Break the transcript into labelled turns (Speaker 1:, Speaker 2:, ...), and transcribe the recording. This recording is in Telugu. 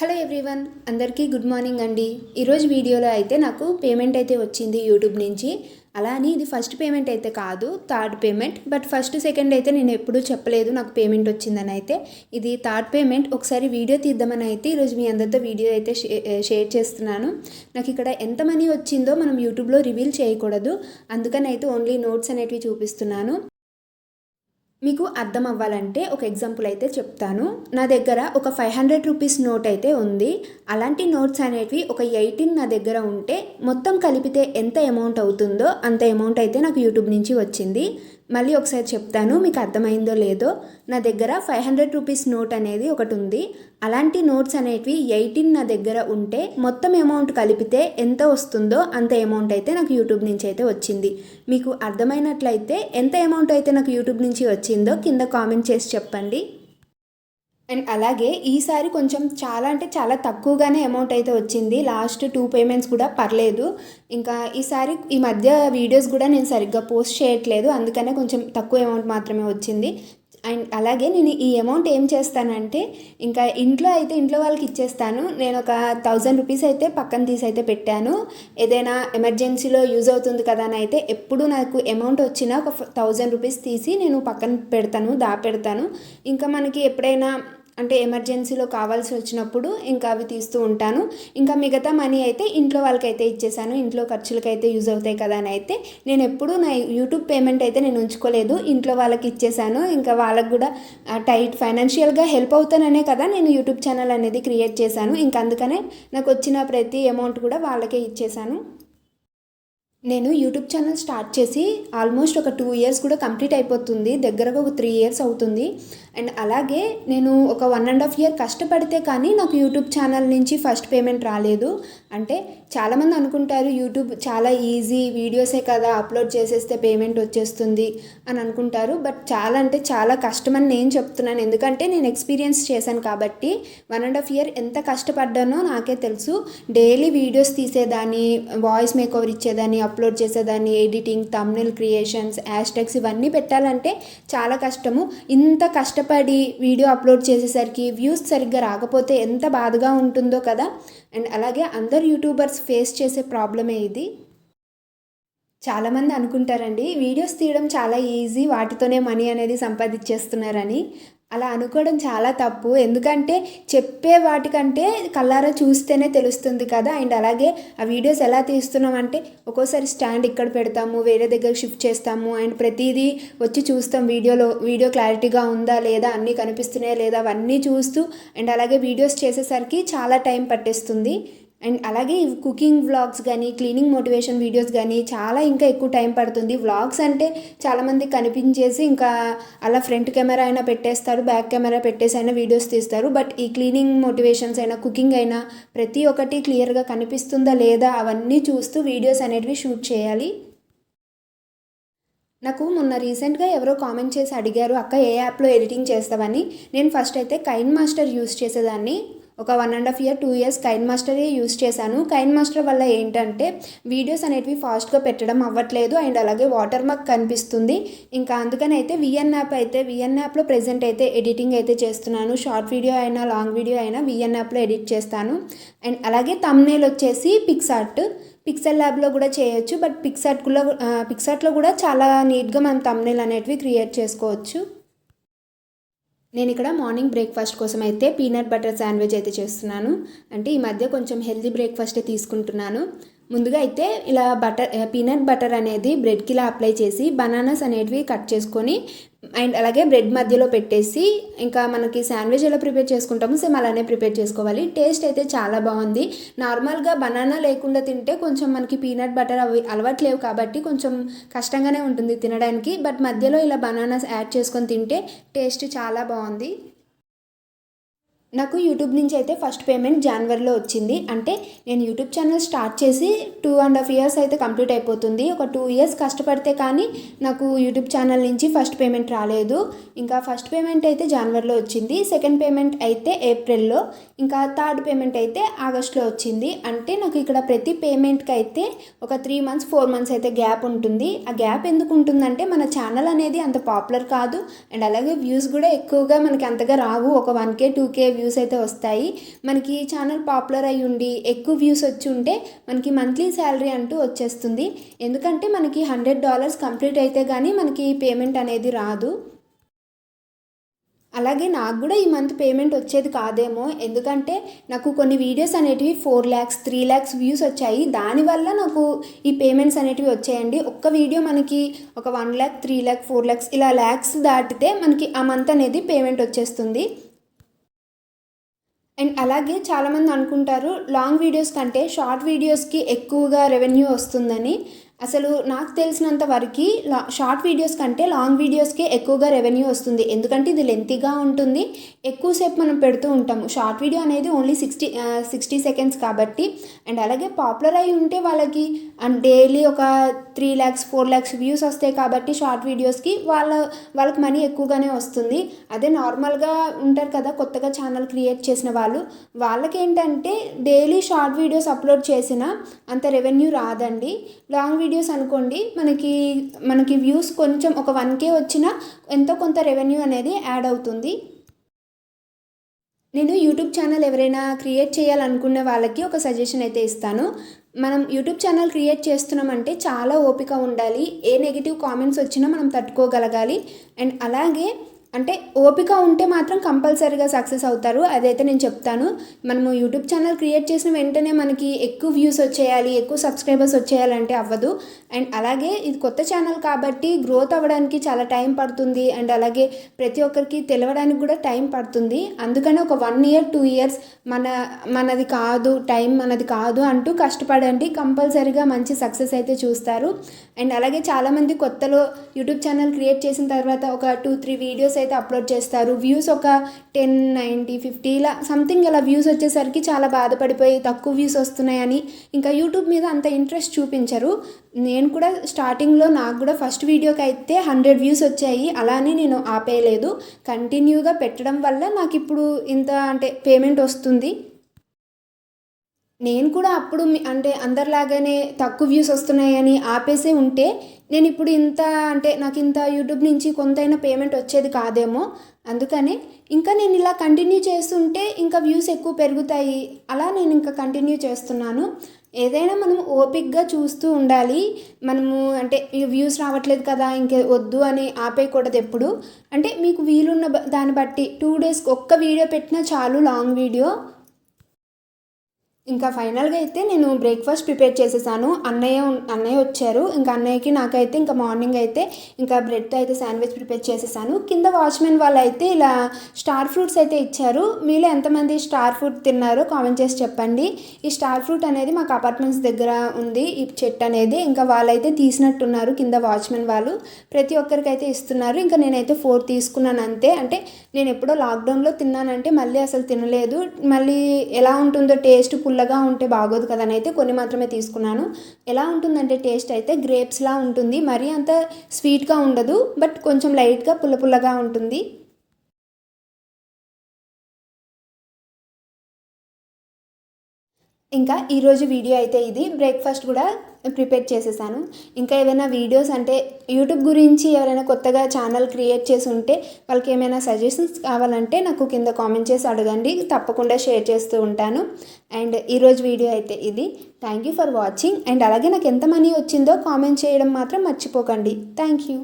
Speaker 1: హలో ఎవ్రీవన్, అందరికీ గుడ్ మార్నింగ్ అండి. ఈరోజు వీడియోలో అయితే నాకు పేమెంట్ అయితే వచ్చింది యూట్యూబ్ నుంచి. అలా అని ఇది ఫస్ట్ పేమెంట్ అయితే కాదు, third payment. But first second అయితే నేను ఎప్పుడూ చెప్పలేదు నాకు పేమెంట్ వచ్చిందని. అయితే ఇది థర్డ్ పేమెంట్. ఒకసారి వీడియో తీద్దామని అయితే ఈరోజు మీ అందరితో వీడియో అయితే షేర్ చేస్తున్నాను. నాకు ఇక్కడ ఎంత మనీ వచ్చిందో మనం యూట్యూబ్లో రివీల్ చేయకూడదు, అందుకని అయితే ఓన్లీ నోట్స్ అనేటివి చూపిస్తున్నాను. మీకు అర్థం అవ్వాలంటే ఒక ఎగ్జాంపుల్ అయితే చెప్తాను. నా దగ్గర ఒక 500 రూపీస్ నోట్ అయితే ఉంది. అలాంటి నోట్స్ అనేటివి ఒక 18 నా దగ్గర ఉంటే మొత్తం కలిపితే ఎంత అమౌంట్ అవుతుందో అంత అమౌంట్ అయితే నాకు యూట్యూబ్ నుంచి వచ్చింది. మళ్ళీ ఒకసారి చెప్తాను, మీకు అర్థమైందో లేదో. నా దగ్గర 500 రూపీస్ నోట్ అనేది ఒకటి ఉంది. అలాంటి నోట్స్ అనేటివి 18 నా దగ్గర ఉంటే మొత్తం అమౌంట్ కలిపితే ఎంత వస్తుందో అంత అమౌంట్ అయితే నాకు యూట్యూబ్ నుంచి అయితే వచ్చింది. మీకు అర్థమైనట్లయితే ఎంత అమౌంట్ అయితే నాకు యూట్యూబ్ నుంచి వచ్చిందో కింద కామెంట్ చేసి చెప్పండి. అండ్ అలాగే ఈసారి కొంచెం చాలా తక్కువగానే అమౌంట్ అయితే వచ్చింది. లాస్ట్ 2 పేమెంట్స్ కూడా పర్లేదు. ఇంకా ఈసారి ఈ మధ్య వీడియోస్ కూడా నేను సరిగ్గా పోస్ట్ చేయట్లేదు, అందుకనే కొంచెం తక్కువ అమౌంట్ మాత్రమే వచ్చింది. అండ్ అలాగే నేను ఈ అమౌంట్ ఏం చేస్తానంటే ఇంకా ఇంట్లో వాళ్ళకి ఇచ్చేస్తాను. నేను ఒక 1000 రూపీస్ అయితే పక్కన తీసి అయితే పెట్టాను. ఏదైనా ఎమర్జెన్సీలో యూజ్ అవుతుంది కదా అని అయితే ఎప్పుడు నాకు అమౌంట్ వచ్చినా ఒక 1000 రూపీస్ తీసి నేను పక్కన పెడతాను, దాపెడతాను. ఇంకా మనకి ఎప్పుడైనా అంటే ఎమర్జెన్సీలో కావాల్సి వచ్చినప్పుడు ఇంకా అవి తీస్తూ ఉంటాను. ఇంకా మిగతా మనీ అయితే ఇంట్లో వాళ్ళకైతే ఇచ్చేసాను. ఇంట్లో ఖర్చులకైతే యూజ్ అవుతాయి కదా అని అయితే నేను ఎప్పుడూ నా యూట్యూబ్ పేమెంట్ అయితే నేను ఉంచుకోలేదు, ఇంట్లో వాళ్ళకి ఇచ్చేసాను. ఇంకా వాళ్ళకు కూడా ఫైనాన్షియల్గా హెల్ప్ అవుతాననే కదా నేను యూట్యూబ్ ఛానల్ అనేది క్రియేట్ చేశాను. ఇంకా అందుకనే నాకు వచ్చిన ప్రతి అమౌంట్ కూడా వాళ్ళకే ఇచ్చేసాను. నేను యూట్యూబ్ ఛానల్ స్టార్ట్ చేసి ఆల్మోస్ట్ ఒక 2 ఇయర్స్ కూడా కంప్లీట్ అయిపోతుంది, దగ్గరగా ఒక 3 ఇయర్స్ అవుతుంది. అండ్ అలాగే నేను ఒక 1.5 ఇయర్ కష్టపడితే కానీ నాకు యూట్యూబ్ ఛానల్ నుంచి ఫస్ట్ పేమెంట్ రాలేదు. అంటే చాలామంది అనుకుంటారు యూట్యూబ్ చాలా ఈజీ, వీడియోసే కదా అప్లోడ్ చేసేస్తే పేమెంట్ వచ్చేస్తుంది అని అనుకుంటారు. బట్ చాలా కష్టమని నేను చెప్తున్నాను, ఎందుకంటే నేను ఎక్స్పీరియన్స్ చేశాను కాబట్టి. 1.5 ఇయర్ ఎంత కష్టపడ్డానో నాకే తెలుసు. డైలీ వీడియోస్ తీసేదాన్ని, వాయిస్ మేకోవర్ ఇచ్చేదాన్ని, అప్లోడ్ చేసేదాన్ని, ఎడిటింగ్, థంబ్నెయిల్ క్రియేషన్స్, హ్యాష్ట్యాగ్స్ ఇవన్నీ పెట్టాలంటే చాలా కష్టము. ఇంత కష్టపడి వీడియో అప్లోడ్ చేసేసరికి వ్యూస్ సరిగ్గా రాకపోతే ఎంత బాధగా ఉంటుందో కదా. అండ్ అలాగే అందరు యూట్యూబర్స్ ఫేస్ చేసే ప్రాబ్లమే ఇది. చాలామంది అనుకుంటారండి వీడియోస్ తీయడం చాలా ఈజీ, వాటితోనే మనీ అనేది సంపాదించేస్తున్నారని. అలా అనుకోవడం చాలా తప్పు. ఎందుకంటే చెప్పే వాటికంటే కళ్ళారా చూస్తేనే తెలుస్తుంది కదా. అండ్ అలాగే ఆ వీడియోస్ ఎలా తీస్తున్నామంటే ఒక్కోసారి స్టాండ్ ఇక్కడ పెడతాము, వేరే దగ్గర షిఫ్ట్ చేస్తాము, అండ్ ప్రతిదీ వచ్చి చూస్తాం. వీడియో క్లారిటీగా ఉందా లేదా, అన్నీ కనిపిస్తున్నాయా లేదా, అవన్నీ చూస్తూ అండ్ అలాగే వీడియోస్ చేసేసరికి చాలా టైం పట్టేస్తుంది. అండ్ అలాగే కుకింగ్ వ్లాగ్స్ కానీ, క్లీనింగ్ మోటివేషన్ వీడియోస్ కానీ ఇంకా ఎక్కువ టైం పడుతుంది. వ్లాగ్స్ అంటే చాలామంది కనిపించేసి ఇంకా అలా ఫ్రంట్ కెమెరా అయినా పెట్టేస్తారు, బ్యాక్ కెమెరా పెట్టేసి అయినా వీడియోస్ తీస్తారు. బట్ ఈ క్లీనింగ్ మోటివేషన్స్ అయినా, కుకింగ్ అయినా ప్రతి ఒక్కటి క్లియర్గా కనిపిస్తుందా లేదా అవన్నీ చూస్తూ వీడియోస్ అనేటివి షూట్ చేయాలి. నాకు మొన్న రీసెంట్గా ఎవరో కామెంట్ చేసి అడిగారు, అక్క ఏ యాప్లో ఎడిటింగ్ చేస్తావని. నేను ఫస్ట్ అయితే కైన్ మాస్టర్ యూస్ చేసేదాన్ని. ఒక 1.5 ఇయర్ 2 ఇయర్స్ కైన్ మాస్టరే యూస్ చేశాను. కైన్ మాస్టర్ వల్ల ఏంటంటే వీడియోస్ అనేటివి ఫాస్ట్గా పెట్టడం అవ్వట్లేదు, అండ్ అలాగే వాటర్ మార్క్ కనిపిస్తుంది. ఇంకా అందుకని అయితే విఎన్ యాప్లో ప్రెజెంట్ అయితే ఎడిటింగ్ అయితే చేస్తున్నాను. షార్ట్ వీడియో అయినా లాంగ్ వీడియో అయినా విఎన్ యాప్లో ఎడిట్ చేస్తాను. అండ్ అలాగే థంబ్నెయిల్ వచ్చేసి పిక్సెల్ ల్యాబ్లో కూడా చేయొచ్చు. బట్ పిక్సార్ట్లో కూడా చాలా నీట్గా మనం థంబ్నెయిల్ అనేటివి క్రియేట్ చేసుకోవచ్చు. నేను ఇక్కడ మార్నింగ్ బ్రేక్ఫాస్ట్ కోసం అయితే పీనట్ బటర్ శాండ్విచ్ అయితే చేస్తున్నాను. అంటే ఈ మధ్య కొంచెం హెల్తీ బ్రేక్ఫాస్టే తీసుకుంటున్నాను. ముందుగా అయితే ఇలా పీనట్ బటర్ అనేది బ్రెడ్కి ఇలా అప్లై చేసి బనానాస్ అనేటివి కట్ చేసుకొని అండ్ అలాగే బ్రెడ్ మధ్యలో పెట్టేసి ఇంకా మనకి శాండ్విచ్ ఎలా ప్రిపేర్ చేసుకుంటామో సేమ్ అలానే ప్రిపేర్ చేసుకోవాలి. టేస్ట్ అయితే చాలా బాగుంది. నార్మల్గా బనానా లేకుండా తింటే కొంచెం మనకి పీనట్ బటర్ అవి అలవాట్లేవు కాబట్టి కొంచెం కష్టంగానే ఉంటుంది తినడానికి. బట్ మధ్యలో ఇలా బనానాస్ యాడ్ చేసుకొని తింటే టేస్ట్ చాలా బాగుంది. నాకు యూట్యూబ్ నుంచి అయితే ఫస్ట్ పేమెంట్ జనవరిలో వచ్చింది. అంటే నేను యూట్యూబ్ ఛానల్ స్టార్ట్ చేసి 2.5 ఇయర్స్ అయితే కంప్లీట్ అయిపోతుంది. ఒక 2 ఇయర్స్ కష్టపడితే కానీ నాకు యూట్యూబ్ ఛానల్ నుంచి ఫస్ట్ పేమెంట్ రాలేదు. ఇంకా ఫస్ట్ పేమెంట్ అయితే జనవరిలో వచ్చింది, సెకండ్ పేమెంట్ అయితే ఏప్రిల్లో, ఇంకా థర్డ్ పేమెంట్ అయితే ఆగస్ట్లో వచ్చింది. అంటే నాకు ఇక్కడ ప్రతి పేమెంట్కి అయితే ఒక 3 మంత్స్ 4 మంత్స్ అయితే గ్యాప్ ఉంటుంది. ఆ గ్యాప్ ఎందుకు ఉంటుందంటే మన ఛానల్ అనేది అంత పాపులర్ కాదు, అండ్ అలాగే వ్యూస్ కూడా ఎక్కువగా మనకి అంతగా రావు. ఒక 1K 2K వ్యూస్ అయితే వస్తాయి. మనకి ఛానల్ పాపులర్ అయి ఉండి ఎక్కువ వ్యూస్ వచ్చి ఉంటే మనకి మంత్లీ శాలరీ అంటూ వచ్చేస్తుంది. ఎందుకంటే మనకి $100 కంప్లీట్ అయితే కానీ మనకి పేమెంట్ అనేది రాదు. అలాగే నాకు కూడా ఈ మంత్ పేమెంట్ వచ్చేది కాదేమో, ఎందుకంటే నాకు కొన్ని వీడియోస్ అనేటివి 4 lakhs 3 lakhs వ్యూస్ వచ్చాయి. దానివల్ల నాకు ఈ పేమెంట్స్ అనేటివి వచ్చాయండి. ఒక్క వీడియో మనకి ఒక 1 lakh 3 lakh 4 lakhs ఇలా ల్యాక్స్ దాటితే మనకి ఆ మంత్ అనేది పేమెంట్ వచ్చేస్తుంది. అండ్ అలాగే చాలామంది అనుకుంటారు లాంగ్ వీడియోస్ కంటే షార్ట్ వీడియోస్కి ఎక్కువగా రెవెన్యూ వస్తుందని. అసలు నాకు తెలిసినంత వరకు షార్ట్ వీడియోస్ కంటే లాంగ్ వీడియోస్కే ఎక్కువగా రెవెన్యూ వస్తుంది. ఎందుకంటే ఇది లెంతీగా ఉంటుంది, ఎక్కువసేపు మనం పెడుతూ ఉంటాము. షార్ట్ వీడియో అనేది ఓన్లీ 60 seconds కాబట్టి. అండ్ అలాగే పాపులర్ అయి ఉంటే వాళ్ళకి డైలీ ఒక 3 lakhs 4 lakhs వ్యూస్ వస్తాయి కాబట్టి షార్ట్ వీడియోస్కి వాళ్ళకి మనీ ఎక్కువగానే వస్తుంది. అదే నార్మల్గా ఉంటారు కదా కొత్తగా ఛానల్ క్రియేట్ చేసిన వాళ్ళకి ఏంటంటే డైలీ షార్ట్ వీడియోస్ అప్లోడ్ చేసినా అంత రెవెన్యూ రాదండి. లాంగ్ వీడియోస్ అనుకోండి మనకి వ్యూస్ కొంచెం ఒక 1K వచ్చినా ఎంతో కొంత రెవెన్యూ అనేది యాడ్ అవుతుంది. నేను యూట్యూబ్ ఛానల్ ఎవరైనా క్రియేట్ చేయాలనుకునే వాళ్ళకి ఒక సజెషన్ అయితే ఇస్తాను. మనం యూట్యూబ్ ఛానల్ క్రియేట్ చేస్తున్నామంటే చాలా ఓపిక ఉండాలి. ఏ నెగిటివ్ కామెంట్స్ వచ్చినా మనం తట్టుకోగలగాలి. అండ్ అలాగే అంటే ఓపిక ఉంటే మాత్రం కంపల్సరీగా సక్సెస్ అవుతారు. అదైతే నేను చెప్తాను. మనము యూట్యూబ్ ఛానల్ క్రియేట్ చేసిన వెంటనే మనకి ఎక్కువ వ్యూస్ వచ్చేయాలి, ఎక్కువ సబ్స్క్రైబర్స్ వచ్చేయాలంటే అవ్వదు. అండ్ అలాగే ఇది కొత్త ఛానల్ కాబట్టి గ్రోత్ అవ్వడానికి చాలా టైం పడుతుంది. అండ్ అలాగే ప్రతి ఒక్కరికి తెలవడానికి కూడా టైం పడుతుంది. అందుకని ఒక 1 year 2 years మనది కాదు, టైం మనది కాదు అంటూ కష్టపడండి. కంపల్సరీగా మంచి సక్సెస్ అయితే చూస్తారు. అండ్ అలాగే చాలామంది కొత్తలో యూట్యూబ్ ఛానల్ క్రియేట్ చేసిన తర్వాత ఒక 2-3 వీడియోస్ అయితే అప్లోడ్ చేస్తారు. వ్యూస్ ఒక 10 90 50 ఇలా సంథింగ్ ఇలా వ్యూస్ వచ్చేసరికి చాలా బాధపడిపోయి తక్కువ వ్యూస్ వస్తున్నాయని ఇంకా యూట్యూబ్ మీద అంత ఇంట్రెస్ట్ చూపించరు. నేను కూడా స్టార్టింగ్లో నాకు కూడా ఫస్ట్ వీడియోకి అయితే 100 వ్యూస్ వచ్చాయి. అలానే నేను ఆపేయలేదు, కంటిన్యూగా పెట్టడం వల్ల నాకు ఇప్పుడు ఇంత అంటే పేమెంట్ వస్తుంది. నేను కూడా అప్పుడు అంటే అందరిలాగానే తక్కువ వ్యూస్ వస్తున్నాయని ఆపేసే ఉంటే నేను ఇప్పుడు ఇంత అంటే నాకు ఇంత యూట్యూబ్ నుంచి కొంతైనా పేమెంట్ వచ్చేది కాదేమో. అందుకనే ఇంకా నేను ఇలా కంటిన్యూ చేస్తుంటే ఇంకా వ్యూస్ ఎక్కువ పెరుగుతాయి. అలా నేను ఇంకా కంటిన్యూ చేస్తున్నాను. ఏదైనా మనం ఓపిక్గా చూస్తూ ఉండాలి. మనము అంటే వ్యూస్ రావట్లేదు కదా ఇంకే వద్దు అని ఆపేయకూడదు ఎప్పుడు. అంటే మీకు వీలున్న దాన్ని బట్టి 2 daysకి ఒక్క వీడియో పెట్టినా చాలు, లాంగ్ వీడియో. ఇంకా ఫైనల్గా అయితే నేను బ్రేక్ఫాస్ట్ ప్రిపేర్ చేసేసాను. అన్నయ్య వచ్చారు. ఇంకా అన్నయ్యకి నాకైతే ఇంకా మార్నింగ్ అయితే ఇంకా బ్రెడ్తో అయితే శాండ్విచ్ ప్రిపేర్ చేసేసాను. కింద వాచ్మెన్ వాళ్ళు అయితే ఇలా స్టార్ ఫ్రూట్స్ అయితే ఇచ్చారు. మీలో ఎంతమంది స్టార్ ఫ్రూట్ తిన్నారో కామెంట్ చేసి చెప్పండి. ఈ స్టార్ ఫ్రూట్ అనేది మాకు అపార్ట్మెంట్స్ దగ్గర ఉంది ఈ చెట్టు అనేది. ఇంకా వాళ్ళైతే తీసినట్టున్నారు కింద వాచ్మెన్ వాళ్ళు. ప్రతి ఒక్కరికైతే ఇస్తున్నారు. ఇంకా నేనైతే 4 తీసుకున్నాను అంతే. అంటే నేను ఎప్పుడో లాక్డౌన్లో తిన్నానంటే మళ్ళీ అసలు తినలేదు. మళ్ళీ ఎలా ఉంటుందో టేస్ట్ పుల్లగా ఉంటే బాగోదు కదా అని అయితే కొన్ని మాత్రమే తీసుకున్నాను. ఎలా ఉంటుందంటే టేస్ట్ అయితే గ్రేప్స్లా ఉంటుంది. మరీ అంత స్వీట్గా ఉండదు, బట్ కొంచెం లైట్గా పుల్లగా ఉంటుంది. ఇంకా ఈరోజు వీడియో అయితే ఇది. బ్రేక్ఫాస్ట్ కూడా ప్రిపేర్ చేసేసాను. ఇంకా ఏమైనా వీడియోస్ అంటే యూట్యూబ్ గురించి ఎవరైనా కొత్తగా ఛానల్ క్రియేట్ చేసి ఉంటే వాళ్ళకి ఏమైనా సజెషన్స్ కావాలంటే నాకు కింద కామెంట్ చేసి అడగండి, తప్పకుండా షేర్ చేస్తూ ఉంటాను. అండ్ ఈరోజు వీడియో అయితే ఇది. Thank you for watching. And అలాగే నాకు ఎంత మనీ వచ్చిందో కామెంట్ చేయడం మాత్రం మర్చిపోకండి. Thank you.